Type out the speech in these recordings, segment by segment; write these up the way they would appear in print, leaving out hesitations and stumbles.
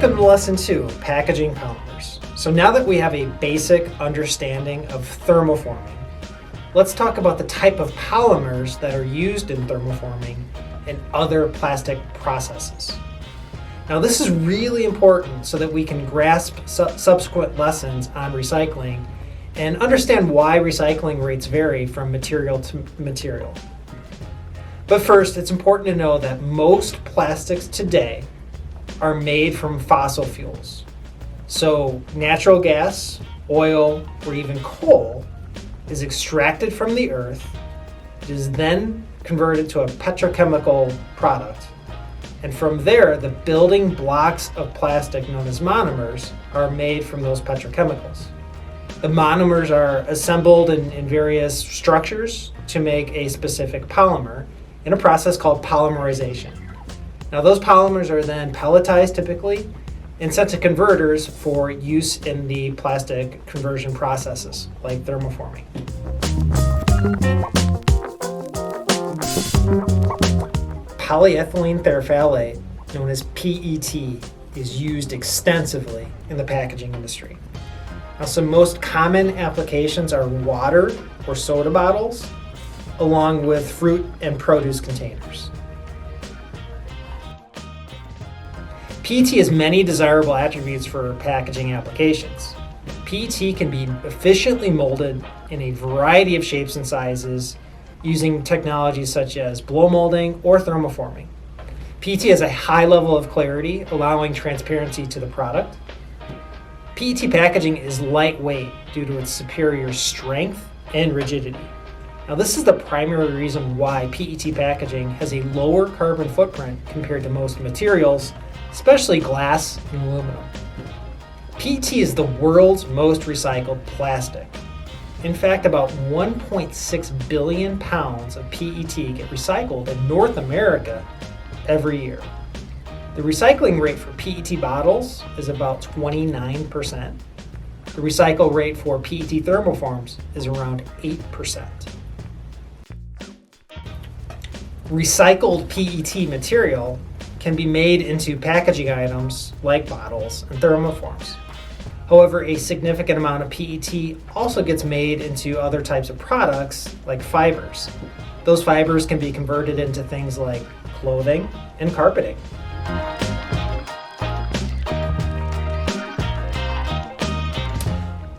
Welcome to Lesson 2, Packaging Polymers. So now that we have a basic understanding of thermoforming, let's talk about the type of polymers that are used in thermoforming and other plastic processes. Now this is really important so that we can grasp subsequent lessons on recycling and understand why recycling rates vary from material to material. But first, it's important to know that most plastics today are made from fossil fuels. So natural gas, oil, or even coal is extracted from the earth. It is then converted to a petrochemical product. And from there, the building blocks of plastic known as monomers are made from those petrochemicals. The monomers are assembled in various structures to make a specific polymer in a process called polymerization. Now those polymers are then pelletized typically and sent to converters for use in the plastic conversion processes like thermoforming. Polyethylene terephthalate, known as PET, is used extensively in the packaging industry. Now some most common applications are water or soda bottles, along with fruit and produce containers. PET has many desirable attributes for packaging applications. PET can be efficiently molded in a variety of shapes and sizes using technologies such as blow molding or thermoforming. PET has a high level of clarity, allowing transparency to the product. PET packaging is lightweight due to its superior strength and rigidity. Now this is the primary reason why PET packaging has a lower carbon footprint compared to most materials, especially glass and aluminum. PET is the world's most recycled plastic. In fact, about 1.6 billion pounds of PET get recycled in North America every year. The recycling rate for PET bottles is about 29%. The recycle rate for PET thermoforms is around 8%. Recycled PET material can be made into packaging items like bottles and thermoforms. However, a significant amount of PET also gets made into other types of products like fibers. Those fibers can be converted into things like clothing and carpeting.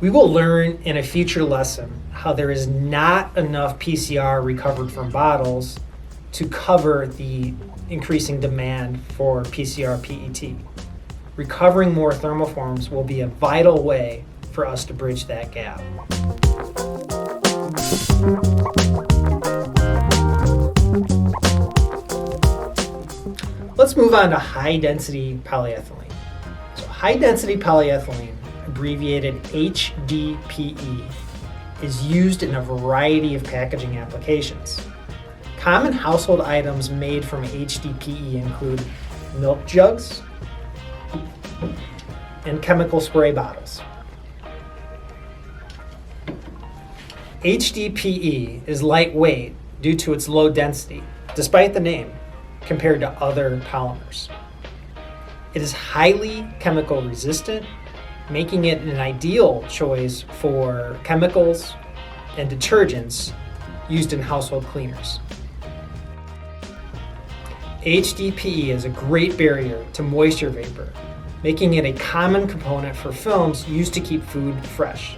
We will learn in a future lesson how there is not enough PCR recovered from bottles to cover the increasing demand for PCR PET. Recovering more thermoforms will be a vital way for us to bridge that gap. Let's move on to high-density polyethylene. So high-density polyethylene, abbreviated HDPE, is used in a variety of packaging applications. Common household items made from HDPE include milk jugs and chemical spray bottles. HDPE is lightweight due to its low density, despite the name, compared to other polymers. It is highly chemical resistant, making it an ideal choice for chemicals and detergents used in household cleaners. HDPE is a great barrier to moisture vapor, making it a common component for films used to keep food fresh.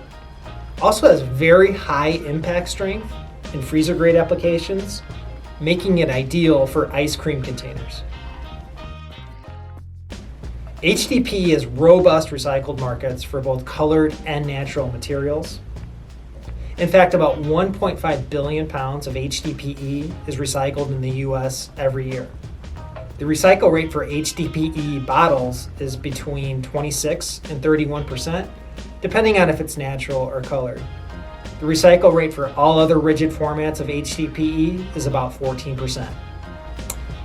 Also has very high impact strength in freezer grade applications, making it ideal for ice cream containers. HDPE has robust recycled markets for both colored and natural materials. In fact, about 1.5 billion pounds of HDPE is recycled in the US every year. The recycle rate for HDPE bottles is between 26 and 31%, depending on if it's natural or colored. The recycle rate for all other rigid formats of HDPE is about 14%.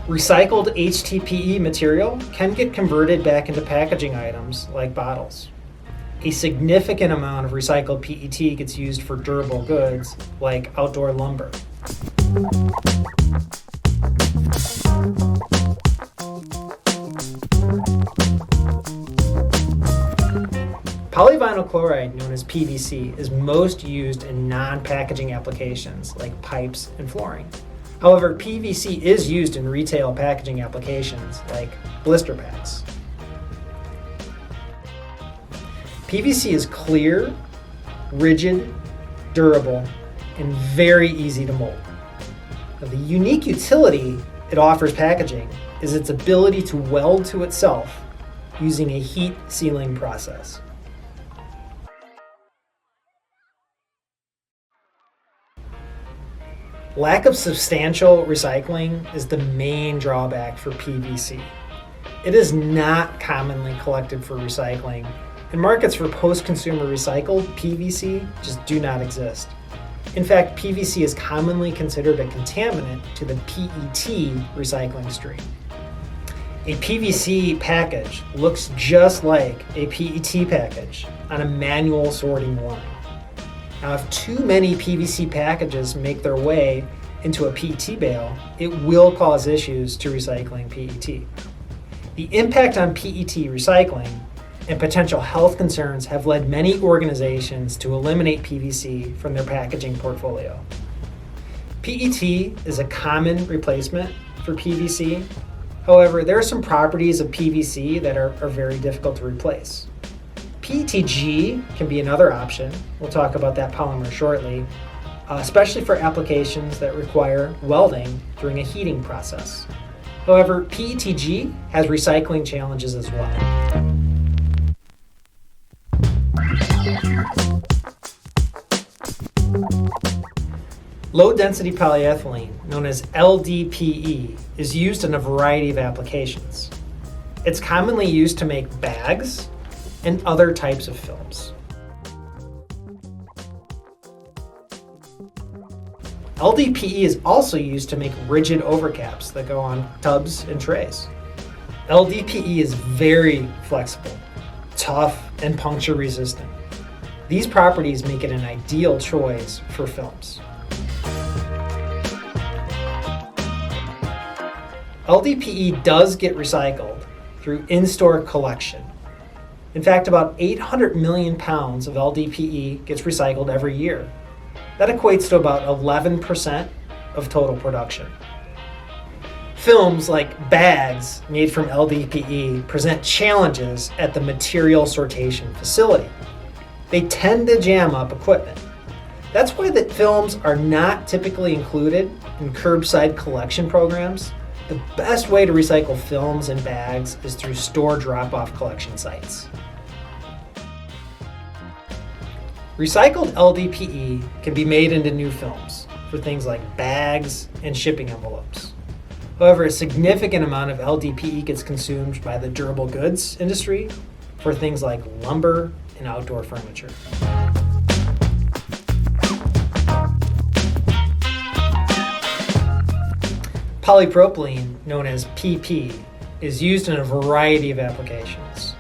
Recycled HDPE material can get converted back into packaging items like bottles. A significant amount of recycled PET gets used for durable goods like outdoor lumber. Polyvinyl chloride, known as PVC, is most used in non-packaging applications like pipes and flooring. However, PVC is used in retail packaging applications like blister packs. PVC is clear, rigid, durable, and very easy to mold. Now, the unique utility it offers packaging is its ability to weld to itself using a heat sealing process. Lack of substantial recycling is the main drawback for PVC. It is not commonly collected for recycling, and markets for post-consumer recycled PVC just do not exist. In fact, PVC is commonly considered a contaminant to the PET recycling stream. A PVC package looks just like a PET package on a manual sorting line. Now, if too many PVC packages make their way into a PET bale, it will cause issues to recycling PET. The impact on PET recycling and potential health concerns have led many organizations to eliminate PVC from their packaging portfolio. PET is a common replacement for PVC. However, there are some properties of PVC that are very difficult to replace. PETG can be another option. We'll talk about that polymer shortly, especially for applications that require welding during a heating process. However, PETG has recycling challenges as well. Low-density polyethylene, known as LDPE, is used in a variety of applications. It's commonly used to make bags and other types of films. LDPE is also used to make rigid overcaps that go on tubs and trays. LDPE is very flexible, tough, and puncture resistant. These properties make it an ideal choice for films. LDPE does get recycled through in-store collection. In fact, about 800 million pounds of LDPE gets recycled every year. That equates to about 11% of total production. Films like bags made from LDPE present challenges at the material sortation facility. They tend to jam up equipment. That's why the films are not typically included in curbside collection programs. The best way to recycle films and bags is through store drop-off collection sites. Recycled LDPE can be made into new films for things like bags and shipping envelopes. However, a significant amount of LDPE gets consumed by the durable goods industry for things like lumber and outdoor furniture. Polypropylene, known as PP, is used in a variety of applications,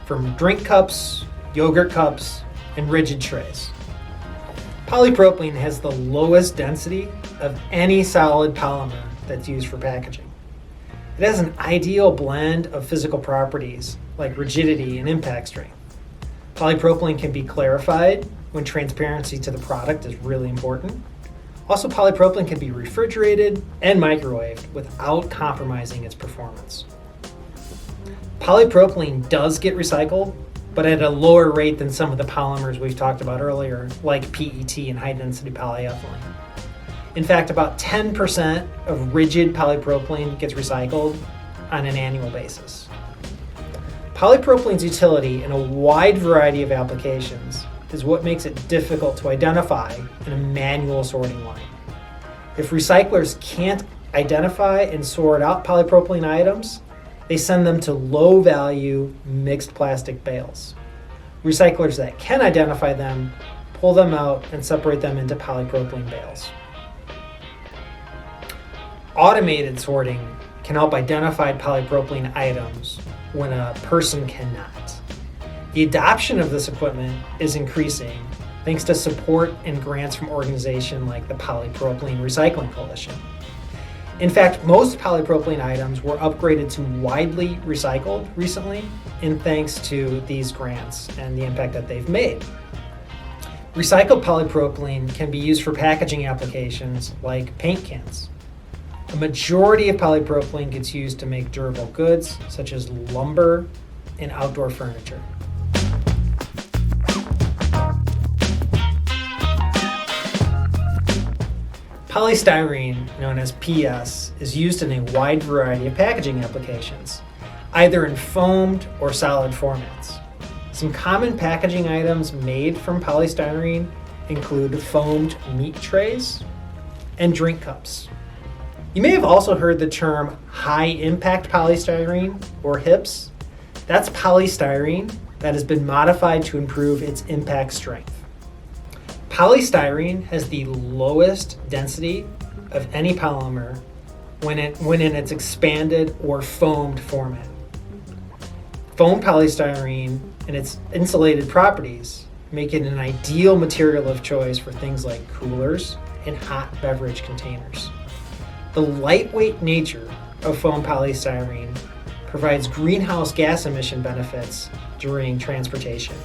from drink cups, yogurt cups, and rigid trays. Polypropylene has the lowest density of any solid polymer that's used for packaging. It has an ideal blend of physical properties like rigidity and impact strength. Polypropylene can be clarified when transparency to the product is really important. Also, polypropylene can be refrigerated and microwaved without compromising its performance. Polypropylene does get recycled, but at a lower rate than some of the polymers we've talked about earlier, like PET and high-density polyethylene. In fact, about 10% of rigid polypropylene gets recycled on an annual basis. Polypropylene's utility in a wide variety of applications is what makes it difficult to identify in a manual sorting line. If recyclers can't identify and sort out polypropylene items, they send them to low-value mixed plastic bales. Recyclers that can identify them pull them out and separate them into polypropylene bales. Automated sorting can help identify polypropylene items when a person cannot. The adoption of this equipment is increasing thanks to support and grants from organizations like the Polypropylene Recycling Coalition. In fact, most polypropylene items were upgraded to widely recycled recently, and thanks to these grants and the impact that they've made. Recycled polypropylene can be used for packaging applications like paint cans. A majority of polypropylene gets used to make durable goods such as lumber and outdoor furniture. Polystyrene, known as PS, is used in a wide variety of packaging applications, either in foamed or solid formats. Some common packaging items made from polystyrene include foamed meat trays and drink cups. You may have also heard the term high-impact polystyrene, or HIPS. That's polystyrene that has been modified to improve its impact strength. Polystyrene has the lowest density of any polymer when in its expanded or foamed format. Foam polystyrene and its insulated properties make it an ideal material of choice for things like coolers and hot beverage containers. The lightweight nature of foam polystyrene provides greenhouse gas emission benefits during transportation.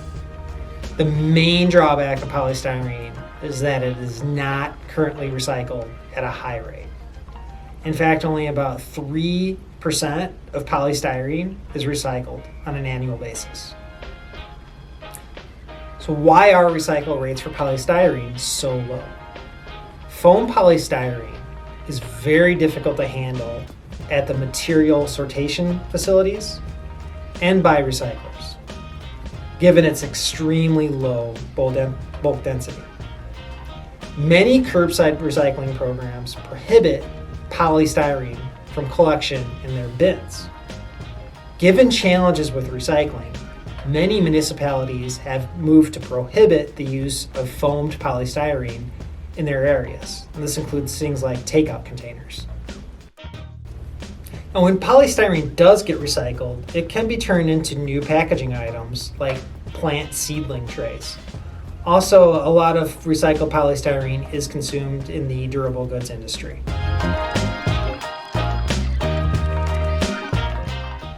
The main drawback of polystyrene is that it is not currently recycled at a high rate. In fact, only about 3% of polystyrene is recycled on an annual basis. So why are recycle rates for polystyrene so low? Foam polystyrene is very difficult to handle at the material sortation facilities and by recyclers, given its extremely low bulk density. Many curbside recycling programs prohibit polystyrene from collection in their bins. Given challenges with recycling, many municipalities have moved to prohibit the use of foamed polystyrene in their areas, and this includes things like takeout containers. Now, when polystyrene does get recycled, it can be turned into new packaging items like plant seedling trays. Also, a lot of recycled polystyrene is consumed in the durable goods industry.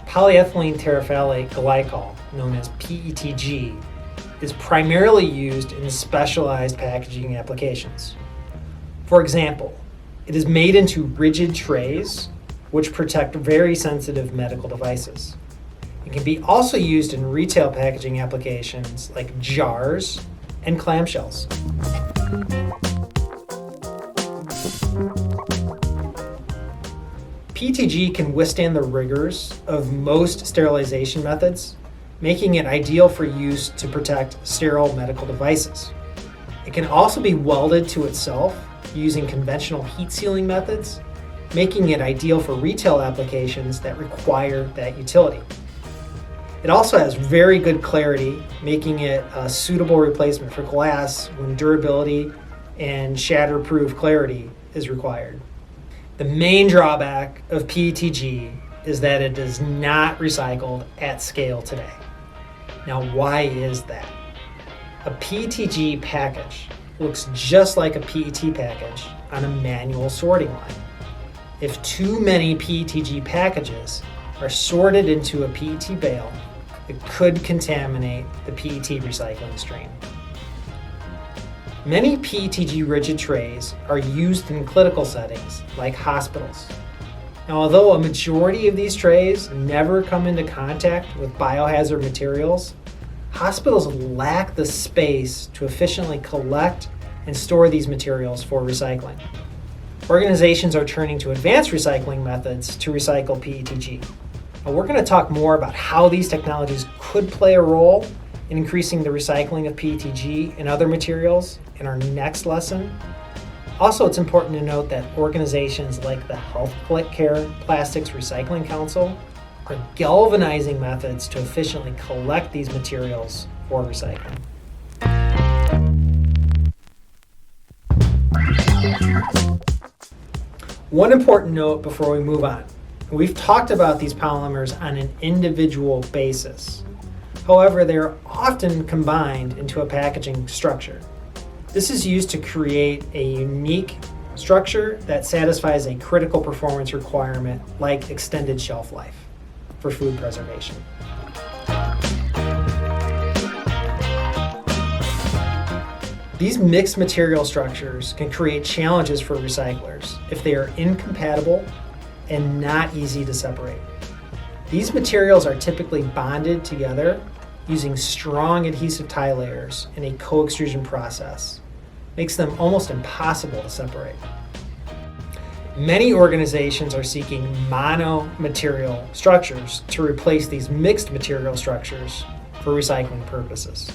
Polyethylene terephthalate glycol, known as PETG, is primarily used in specialized packaging applications. For example, it is made into rigid trays which protect very sensitive medical devices. It can be also used in retail packaging applications like jars and clamshells. PETG can withstand the rigors of most sterilization methods, making it ideal for use to protect sterile medical devices. It can also be welded to itself using conventional heat sealing methods, making it ideal for retail applications that require that utility. It also has very good clarity, making it a suitable replacement for glass when durability and shatterproof clarity is required. The main drawback of PETG is that it is not recycled at scale today. Now, why is that? A PETG package looks just like a PET package on a manual sorting line. If too many PETG packages are sorted into a PET bale, it could contaminate the PET recycling stream. Many PETG rigid trays are used in clinical settings like hospitals. Now, although a majority of these trays never come into contact with biohazard materials, hospitals lack the space to efficiently collect and store these materials for recycling. Organizations are turning to advanced recycling methods to recycle PETG. Now, we're going to talk more about how these technologies could play a role in increasing the recycling of PETG and other materials in our next lesson. Also, it's important to note that organizations like the Healthcare Plastics Recycling Council are galvanizing methods to efficiently collect these materials for recycling. One important note before we move on. We've talked about these polymers on an individual basis. However, they are often combined into a packaging structure. This is used to create a unique structure that satisfies a critical performance requirement like extended shelf life for food preservation. These mixed material structures can create challenges for recyclers if they are incompatible and not easy to separate. These materials are typically bonded together using strong adhesive tie layers in a co-extrusion process. Makes them almost impossible to separate. Many organizations are seeking mono-material structures to replace these mixed material structures for recycling purposes.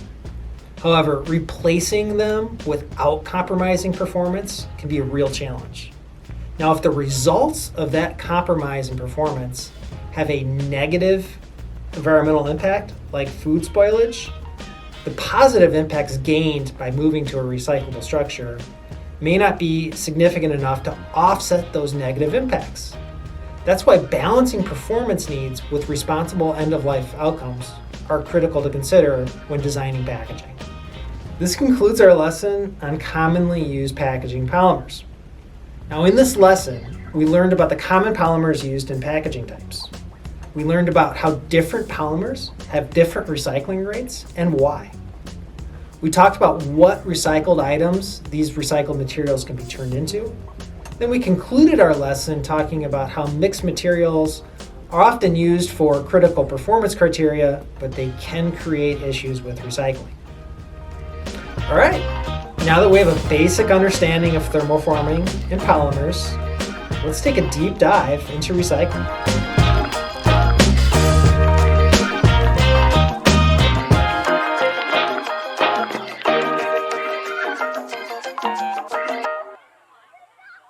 However, replacing them without compromising performance can be a real challenge. Now, if the results of that compromise in performance have a negative environmental impact, like food spoilage, the positive impacts gained by moving to a recyclable structure may not be significant enough to offset those negative impacts. That's why balancing performance needs with responsible end-of-life outcomes are critical to consider when designing packaging. This concludes our lesson on commonly used packaging polymers. Now, in this lesson, we learned about the common polymers used in packaging types. We learned about how different polymers have different recycling rates and why. We talked about what recycled items these recycled materials can be turned into. Then we concluded our lesson talking about how mixed materials are often used for critical performance criteria, but they can create issues with recycling. All right, now that we have a basic understanding of thermoforming and polymers, let's take a deep dive into recycling.